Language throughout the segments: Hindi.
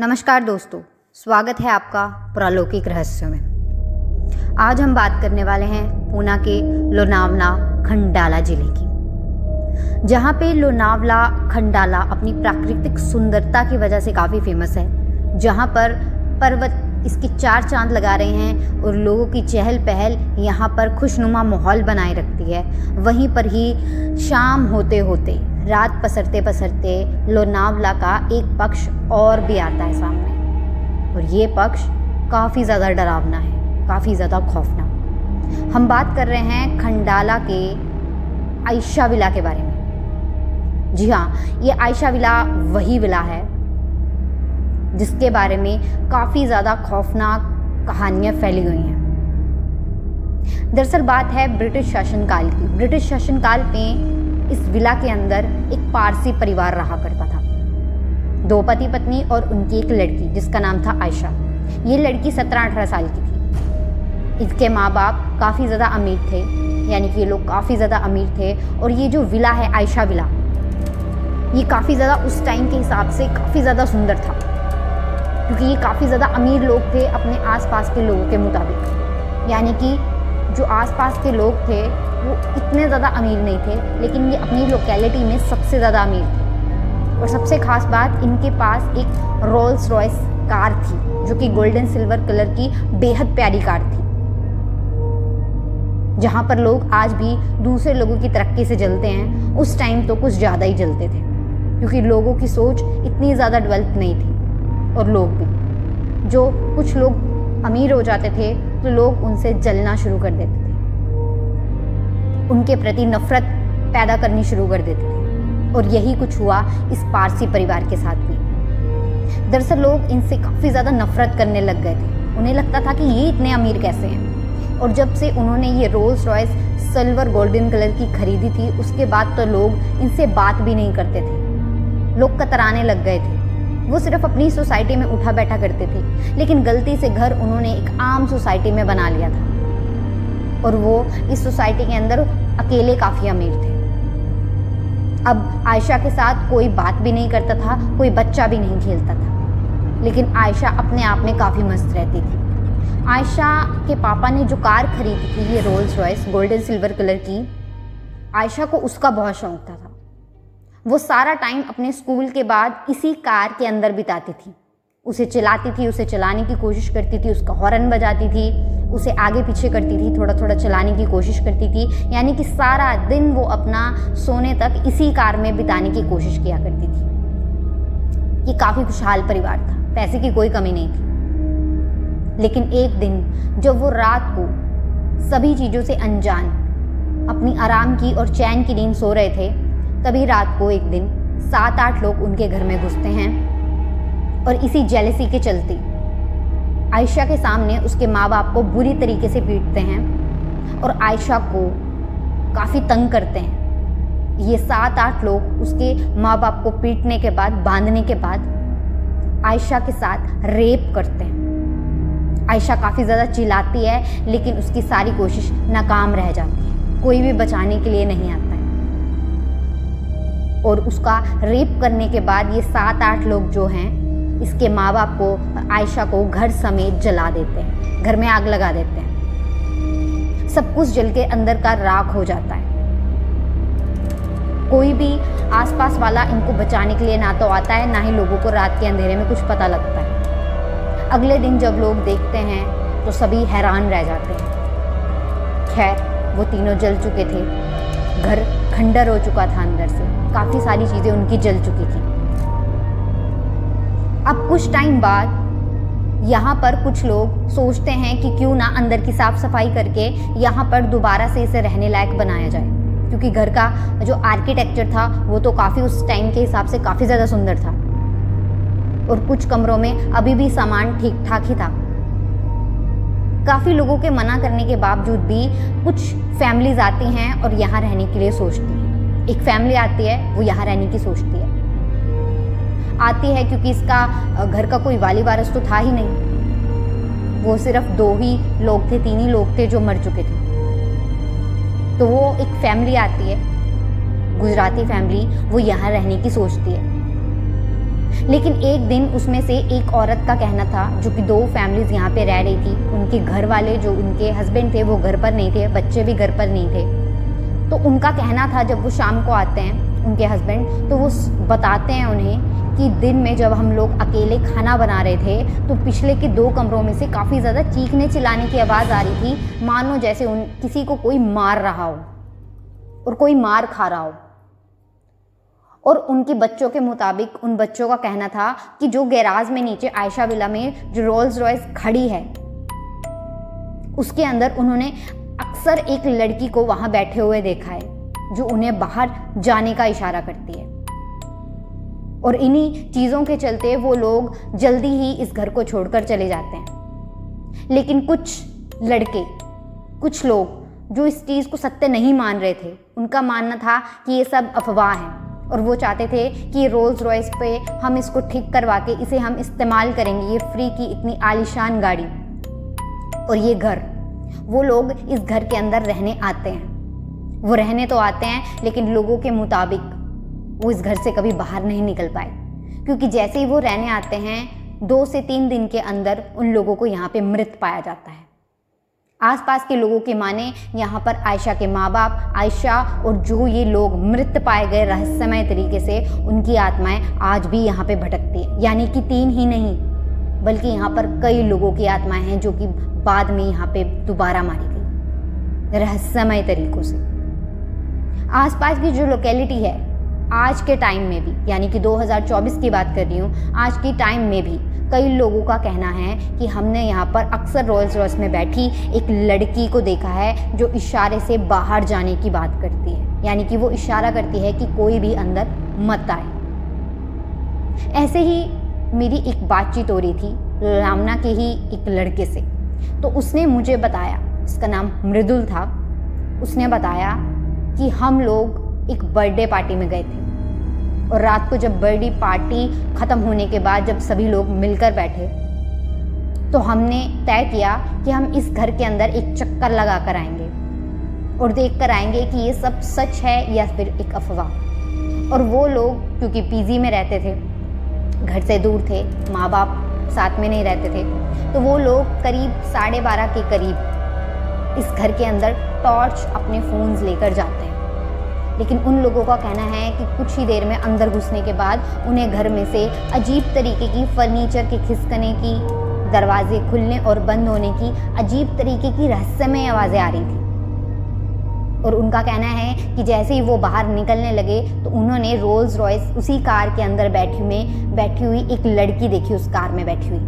नमस्कार दोस्तों, स्वागत है आपका प्रालौकिक रहस्य में। आज हम बात करने वाले हैं पूना के लोनावला खंडाला जिले की, जहाँ पे लोनावला खंडाला अपनी प्राकृतिक सुंदरता की वजह से काफ़ी फेमस है। जहाँ पर पर्वत इसके चार चांद लगा रहे हैं और लोगों की चहल पहल यहाँ पर खुशनुमा माहौल बनाए रखती है। वहीं पर ही शाम होते होते, रात पसरते पसरते लोनावला का एक पक्ष और भी आता है सामने, और ये पक्ष काफ़ी ज़्यादा डरावना है, काफ़ी ज़्यादा खौफनाक। हम बात कर रहे हैं खंडाला के आयशा विला के बारे में। जी हाँ, ये आयशा विला वही विला है जिसके बारे में काफ़ी ज़्यादा खौफनाक कहानियाँ फैली हुई हैं। दरअसल बात है ब्रिटिश शासनकाल की। ब्रिटिश शासनकाल में इस विला के अंदर एक पारसी परिवार रहा करता था। दो पति पत्नी और उनकी एक लड़की जिसका नाम था आयशा। ये लड़की 17-18 साल की थी। इसके माँ बाप काफ़ी ज़्यादा अमीर थे, यानी कि ये लोग काफ़ी ज़्यादा अमीर थे। और ये जो विला है आयशा विला, ये काफ़ी ज़्यादा उस टाइम के हिसाब से काफ़ी ज़्यादा सुंदर था, क्योंकि ये काफ़ी ज़्यादा अमीर लोग थे अपने आसपास के लोगों के मुताबिक। यानी कि जो आसपास के लोग थे वो इतने ज़्यादा अमीर नहीं थे, लेकिन ये अपनी लोकेलिटी में सबसे ज़्यादा अमीर थे। और सबसे ख़ास बात, इनके पास एक रोल्स रॉयस कार थी, जो कि गोल्डन सिल्वर कलर की बेहद प्यारी कार थी, जहाँ पर लोग आज भी दूसरे लोगों की तरक्की से जलते हैं। उस टाइम तो कुछ ज़्यादा ही जलते थे, क्योंकि लोगों की सोच इतनी ज़्यादा डेवलप नहीं थी। और लोग भी, जो कुछ लोग अमीर हो जाते थे तो लोग उनसे जलना शुरू कर देते थे, उनके प्रति नफरत पैदा करनी शुरू कर देते थे। और यही कुछ हुआ इस पारसी परिवार के साथ भी। दरअसल लोग इनसे काफ़ी ज़्यादा नफरत करने लग गए थे। उन्हें लगता था कि ये इतने अमीर कैसे हैं। और जब से उन्होंने ये Rolls Royce silver golden colour की खरीदी थी, उसके बाद तो लोग इनसे बात भी नहीं करते थे। लोग कतराने लग गए थे। वो सिर्फ अपनी सोसाइटी में उठा बैठा करते थे, लेकिन गलती से घर उन्होंने एक आम सोसाइटी में बना लिया था, और वो इस सोसाइटी के अंदर अकेले काफ़ी अमीर थे। अब आयशा के साथ कोई बात भी नहीं करता था, कोई बच्चा भी नहीं खेलता था, लेकिन आयशा अपने आप में काफ़ी मस्त रहती थी। आयशा के पापा ने जो कार खरीदी थी, ये Rolls Royce golden silver colour की, आयशा को उसका बहुत शौक था। वो सारा टाइम अपने स्कूल के बाद इसी कार के अंदर बिताती थी। उसे चलाती थी, उसे चलाने की कोशिश करती थी, उसका हॉर्न बजाती थी, उसे आगे पीछे करती थी, थोड़ा थोड़ा चलाने की कोशिश करती थी। यानी कि सारा दिन वो अपना सोने तक इसी कार में बिताने की कोशिश किया करती थी। ये काफ़ी खुशहाल परिवार था, पैसे की कोई कमी नहीं थी। लेकिन एक दिन जब वो रात को सभी चीज़ों से अनजान अपनी आराम की और चैन की नींद सो रहे थे, तभी रात को एक दिन 7-8 लोग उनके घर में घुसते हैं। और इसी जेलसी के चलते आयशा के सामने उसके माँ बाप को बुरी तरीके से पीटते हैं और आयशा को काफ़ी तंग करते हैं। ये 7-8 लोग उसके माँ बाप को पीटने के बाद, बांधने के बाद आयशा के साथ रेप करते हैं। आयशा काफ़ी ज़्यादा चिल्लाती है, लेकिन उसकी सारी कोशिश नाकाम रह जाती है। कोई भी बचाने के लिए नहीं आता है। और उसका रेप करने के बाद ये 7-8 लोग जो हैं, इसके माँ बाप को, आयशा को घर समेत जला देते हैं, घर में आग लगा देते हैं। सब कुछ जल के अंदर का राख हो जाता है। कोई भी आसपास वाला इनको बचाने के लिए ना तो आता है, ना ही लोगों को रात के अंधेरे में कुछ पता लगता है। अगले दिन जब लोग देखते हैं तो सभी हैरान रह जाते हैं। खैर, वो तीनों जल चुके थे, घर खंडर हो चुका था, अंदर से काफ़ी सारी चीज़ें उनकी जल चुकी थी। अब कुछ टाइम बाद यहाँ पर कुछ लोग सोचते हैं कि क्यों ना अंदर की साफ़ सफाई करके यहाँ पर दोबारा से इसे रहने लायक बनाया जाए, क्योंकि घर का जो आर्किटेक्चर था वो तो काफ़ी उस टाइम के हिसाब से काफ़ी ज़्यादा सुंदर था। और कुछ कमरों में अभी भी सामान ठीक ठाक ही था। काफ़ी लोगों के मना करने के बावजूद भी कुछ फैमिलीज आती हैं और यहाँ रहने के लिए सोचती हैं। एक फैमिली आती है, वो यहाँ रहने की सोचती है। आती है क्योंकि इसका घर का कोई वाली वारिस तो था ही नहीं। वो सिर्फ 2 ही लोग थे, 3 ही लोग थे जो मर चुके थे। तो वो एक फैमिली आती है, गुजराती फैमिली, वो यहाँ रहने की सोचती है। लेकिन एक दिन उसमें से एक औरत का कहना था, जो कि 2 फैमिलीज़ यहाँ पे रह रही थी, उनके घर वाले जो उनके हस्बैंड थे वो घर पर नहीं थे, बच्चे भी घर पर नहीं थे। तो उनका कहना था जब वो शाम को आते हैं उनके हस्बैंड, तो वो बताते हैं उन्हें कि दिन में जब हम लोग अकेले खाना बना रहे थे तो पिछले के 2 कमरों में से काफ़ी ज़्यादा चीखने चिल्लाने की आवाज़ आ रही थी, मानो जैसे किसी को कोई मार रहा हो और कोई मार खा रहा हो। और उनके बच्चों के मुताबिक उन बच्चों का कहना था कि जो गैराज में नीचे आयशा विला में जो रोल्स रॉयस खड़ी है उसके अंदर उन्होंने अक्सर एक लड़की को वहां बैठे हुए देखा है, जो उन्हें बाहर जाने का इशारा करती है। और इन्हीं चीज़ों के चलते वो लोग जल्दी ही इस घर को छोड़कर चले जाते हैं। लेकिन कुछ लोग जो इस चीज़ को सत्य नहीं मान रहे थे, उनका मानना था कि ये सब अफवाह है और वो चाहते थे कि रोल्स रॉयस पे हम इसको ठीक करवा के इसे हम इस्तेमाल करेंगे, ये फ्री की इतनी आलीशान गाड़ी और ये घर। वो लोग इस घर के अंदर रहने आते हैं, वो रहने तो आते हैं लेकिन लोगों के मुताबिक वो इस घर से कभी बाहर नहीं निकल पाए, क्योंकि जैसे ही वो रहने आते हैं 2 से 3 दिन के अंदर उन लोगों को यहाँ पे मृत पाया जाता है। आसपास के लोगों की माने यहाँ पर आयशा के माँ बाप, आयशा और जो ये लोग मृत पाए गए रहस्यमय तरीके से, उनकी आत्माएं आज भी यहाँ पे भटकती है। यानी कि 3 ही नहीं बल्कि यहाँ पर कई लोगों की आत्माएं हैं जो कि बाद में यहाँ पे दोबारा मारी गई रहस्यमय तरीकों से। आसपास की जो लोकेलिटी है आज के टाइम में भी, यानी कि 2024 की बात कर रही हूँ, आज के टाइम में भी कई लोगों का कहना है कि हमने यहाँ पर अक्सर रोल्स रॉयस में बैठी एक लड़की को देखा है जो इशारे से बाहर जाने की बात करती है, यानी कि वो इशारा करती है कि कोई भी अंदर मत आए। ऐसे ही मेरी एक बातचीत हो रही थी रामना के ही एक लड़के से, तो उसने मुझे बताया, उसका नाम मृदुल था, उसने बताया कि हम लोग एक बर्थडे पार्टी में गए थे और रात को जब बर्थडे पार्टी ख़त्म होने के बाद जब सभी लोग मिलकर बैठे तो हमने तय किया कि हम इस घर के अंदर एक चक्कर लगा कर आएंगे और देख कर आएंगे कि ये सब सच है या फिर एक अफवाह। और वो लोग क्योंकि पीजी में रहते थे, घर से दूर थे, माँ बाप साथ में नहीं रहते थे, तो वो लोग करीब 12:30 के करीब इस घर के अंदर टॉर्च अपने फ़ोन्स लेकर जाते हैं। लेकिन उन लोगों का कहना है कि कुछ ही देर में अंदर घुसने के बाद उन्हें घर में से अजीब तरीके की फर्नीचर के खिसकने की, दरवाजे खुलने और बंद होने की अजीब तरीके की रहस्यमय आवाज़ें आ रही थी। और उनका कहना है कि जैसे ही वो बाहर निकलने लगे तो उन्होंने रोल्स रॉयस उसी कार के अंदर बैठी हुई एक लड़की देखी, उस कार में बैठी हुई,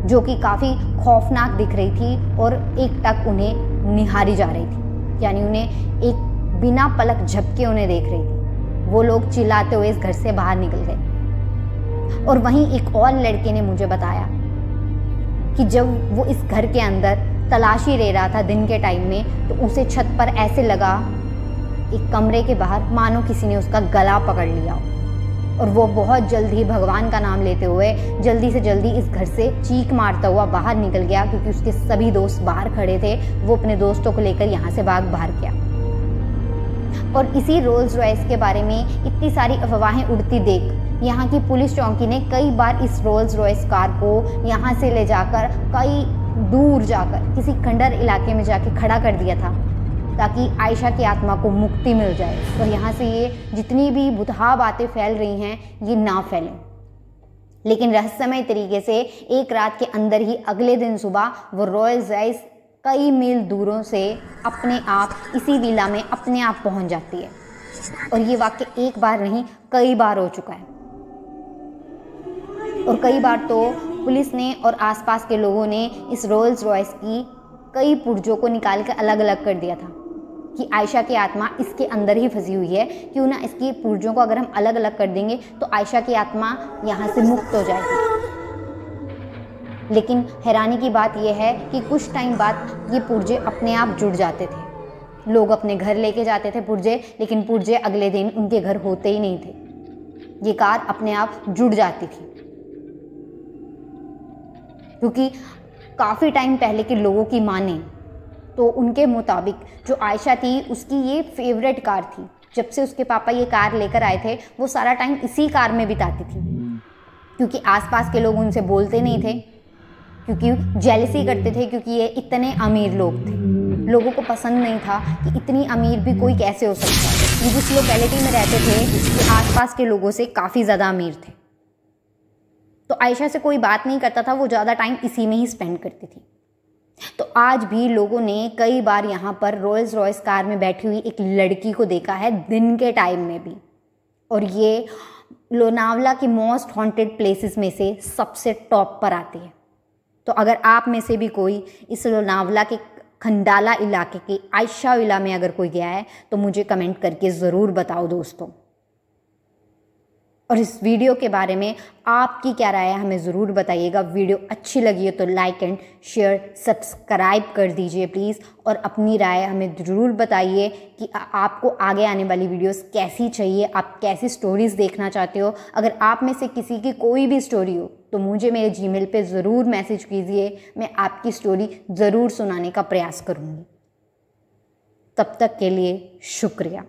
जो कि काफ़ी खौफनाक दिख रही थी और एकटक उन्हें निहारी जा रही थी, यानी उन्हें एक बिना पलक झपके उन्हें देख रही थी। वो लोग चिल्लाते हुए इस घर से बाहर निकल गए। और वहीं एक और लड़के ने मुझे बताया कि जब वो इस घर के अंदर तलाशी ले रहा था दिन के टाइम में, तो उसे छत पर ऐसे लगा एक कमरे के बाहर मानो किसी ने उसका गला पकड़ लिया और वो बहुत जल्द ही भगवान का नाम लेते हुए जल्दी से जल्दी इस घर से चीख मारता हुआ बाहर निकल गया, क्योंकि उसके सभी दोस्त बाहर खड़े थे। वो अपने दोस्तों को लेकर यहाँ से बाहर गया। और इसी रोल्स रॉयस के बारे में इतनी सारी अफवाहें उड़ती देख यहाँ की पुलिस चौकी ने कई बार इस रोल्स रॉयस कार को यहाँ से ले जाकर कई दूर जाकर किसी खंडर इलाके में जाके खड़ा कर दिया था, ताकि आयशा की आत्मा को मुक्ति मिल जाए और यहाँ से ये जितनी भी बुतहा बातें फैल रही हैं ये ना फैलें। लेकिन रहस्यमय तरीके से एक रात के अंदर ही अगले दिन सुबह वो रोल्स रॉयस कई मील दूरों से अपने आप इसी विला में अपने आप पहुंच जाती है। और ये वाक़या एक बार नहीं कई बार हो चुका है। और कई बार तो पुलिस ने और आसपास के लोगों ने इस रोल्स रॉयस की कई पुर्जों को निकाल कर अलग अलग कर दिया था कि आयशा की आत्मा इसके अंदर ही फंसी हुई है, क्यों ना इसकी पुर्जों को अगर हम अलग अलग कर देंगे तो आयशा की आत्मा यहाँ से मुक्त हो जाएगी। लेकिन हैरानी की बात यह है कि कुछ टाइम बाद ये पुर्जे अपने आप जुड़ जाते थे। लोग अपने घर लेके जाते थे पुर्जे, लेकिन पुर्जे अगले दिन उनके घर होते ही नहीं थे। ये कार अपने आप जुड़ जाती थी, क्योंकि काफ़ी टाइम पहले के लोगों की माने तो उनके मुताबिक जो आयशा थी उसकी ये फेवरेट कार थी जब से उसके पापा ये कार लेकर आए थे वो सारा टाइम इसी कार में बिताती थी, क्योंकि आसपास के लोग उनसे बोलते नहीं थे, क्योंकि जेलसी करते थे, क्योंकि ये इतने अमीर लोग थे। लोगों को पसंद नहीं था कि इतनी अमीर भी कोई कैसे हो सकता है। ये जिस लोकेलिटी में रहते थे वो आसपास के लोगों से काफ़ी ज़्यादा अमीर थे, तो आयशा से कोई बात नहीं करता था, वो ज़्यादा टाइम इसी में ही स्पेंड करती थी। तो आज भी लोगों ने कई बार यहाँ पर रोल्स रॉयस कार में बैठी हुई एक लड़की को देखा है दिन के टाइम में भी, और ये लोनावला की मोस्ट हॉन्टेड प्लेसेस में से सबसे टॉप पर आती है। तो अगर आप में से भी कोई इस लोनावला के खंडाला इलाके के आयशा विला में अगर कोई गया है तो मुझे कमेंट करके ज़रूर बताओ दोस्तों। और इस वीडियो के बारे में आपकी क्या राय है हमें ज़रूर बताइएगा। वीडियो अच्छी लगी हो तो लाइक एंड शेयर सब्सक्राइब कर दीजिए प्लीज़, और अपनी राय हमें ज़रूर बताइए कि आपको आगे आने वाली वीडियोस कैसी चाहिए, आप कैसी स्टोरीज़ देखना चाहते हो। अगर आप में से किसी की कोई भी स्टोरी हो तो मुझे मेरे जीमेल पे ज़रूर मैसेज कीजिए, मैं आपकी स्टोरी ज़रूर सुनाने का प्रयास करूँगी। तब तक के लिए शुक्रिया।